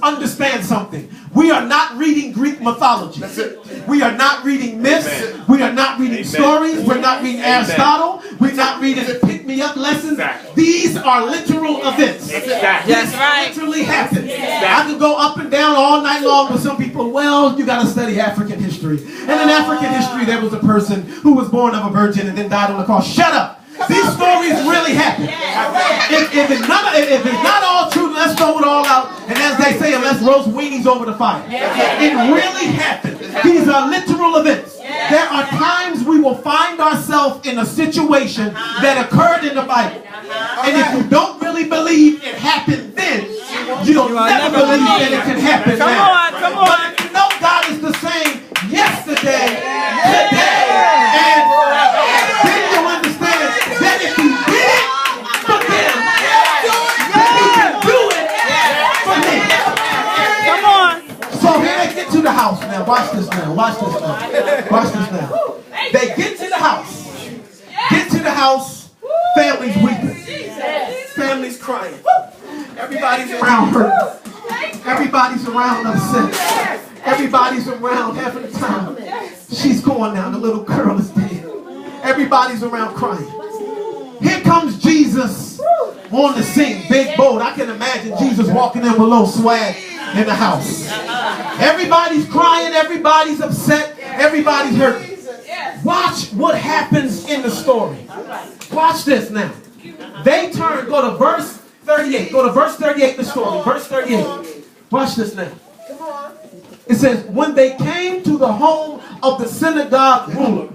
must understand something. We are not reading Greek mythology. We are not reading myths. Amen. We are not reading stories. We're not reading Aristotle. We're not reading pick-me-up lessons. These are literal events. This literally happened. I could go up and down all night long with some people. Well, you got to study African history. And in African history, there was a person who was born of a virgin and then died on the cross. Shut up. These stories really happen. If it's not all true, let's throw it all out. And as they say, let's roast weenies over the fire. It really happened. These are literal events. There are times we will find ourselves in a situation that occurred in the Bible. And if you don't really believe it happened then, you'll never believe that it can happen now. Come on. But if you know God is the same yesterday, today, and then you'll understand that if He did it for them, then He can do it for me. Come on. So here they get to the house now. Watch this now. Watch this now. Watch this now. They get to the house. Get to the house. Families weeping. Families crying. Everybody's around hurt. Everybody's around upset. Everybody's around having a time. She's gone now. The little girl is dead. Everybody's around crying. Here comes Jesus on the scene. Big, bold. I can imagine Jesus walking in with a little swag in the house. Everybody's crying. Everybody's upset. Everybody's hurt. Watch what happens in the story. Watch this now. They turn. Go to verse 38. Go to verse 38 in the story. Verse 38. Watch this now. It says, when they came to the home of the synagogue ruler,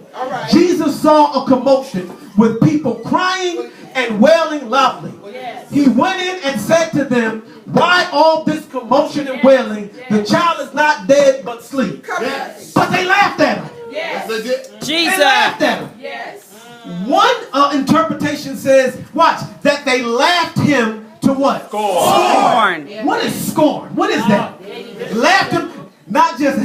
Jesus saw a commotion with people crying and wailing loudly. He went in and said to them, why all this commotion and wailing? The child is not dead but asleep. But they laughed at him. Jesus. They laughed at him. One interpretation says, watch, that they laughed him to what? Scorn. What is scorn? What is that? Laughed him, not just,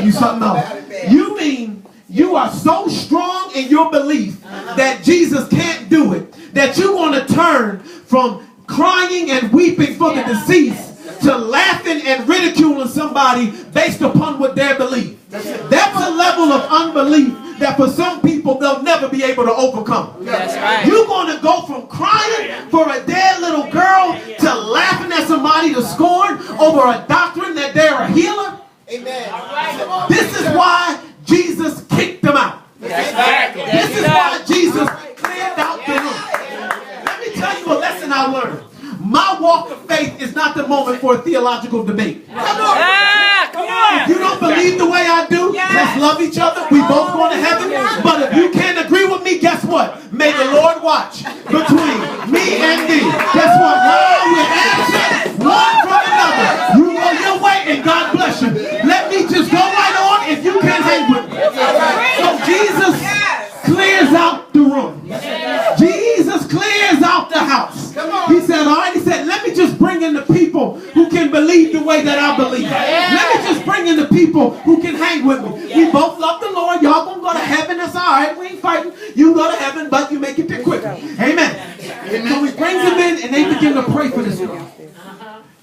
you something else. You mean you are so strong in your belief that Jesus can't do it, that you're going to turn from crying and weeping for the deceased to laughing and ridiculing somebody based upon what they believe. That's a level of unbelief that for some people they'll never be able to overcome. That's right. You're going to go from crying for a dead little girl to laughing at somebody to scorn over a doctrine that they're a healer. Amen. This is why Jesus kicked them out. This is why Jesus cleared out the room. Let me tell you a lesson I learned. My walk of faith is not the moment for a theological debate. Come on. If you don't believe the way I do, let's love each other. We both going to heaven. But if you can't agree with me, guess what? May the Lord watch between me and thee. Guess what? While we're absent one from another, you go your way and God bless you. Let me just go right on if you can't hang with me. So Jesus clears out the room. Jesus clears out the house. He said, all right, he said, let me just bring in the people who can believe the way that I believe. Let me just bring in the people who can hang with me. We both love the Lord. Y'all gonna go to heaven. That's all right. We ain't fighting. You go to heaven, but you make it there quicker. Amen. So he brings them in and they begin to pray for this girl.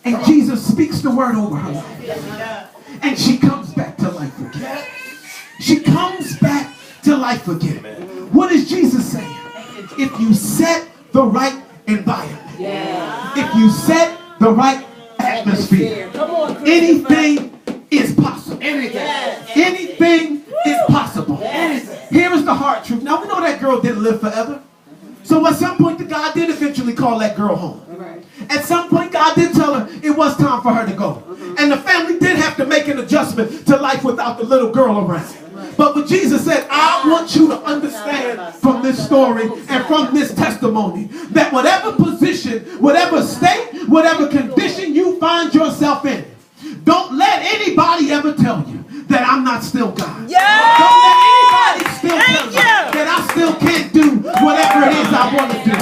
And Jesus speaks the word over her life. And she comes back to life again. She comes back to life again. What is Jesus saying? If you set the right environment, if you set the right atmosphere, anything is possible. Anything is possible. Here is the hard truth. Now we know that girl didn't live forever. So at some point God did eventually call that girl home. At some point God did tell her it was time for her to go. And the family did have to make an adjustment to life without the little girl around. But what Jesus said, I want you to understand from this story and from this testimony that whatever position, whatever state, whatever condition you find yourself in, don't let anybody ever tell you that I'm not still God. Don't let anybody still tell you that I still can't do whatever it is I want to do.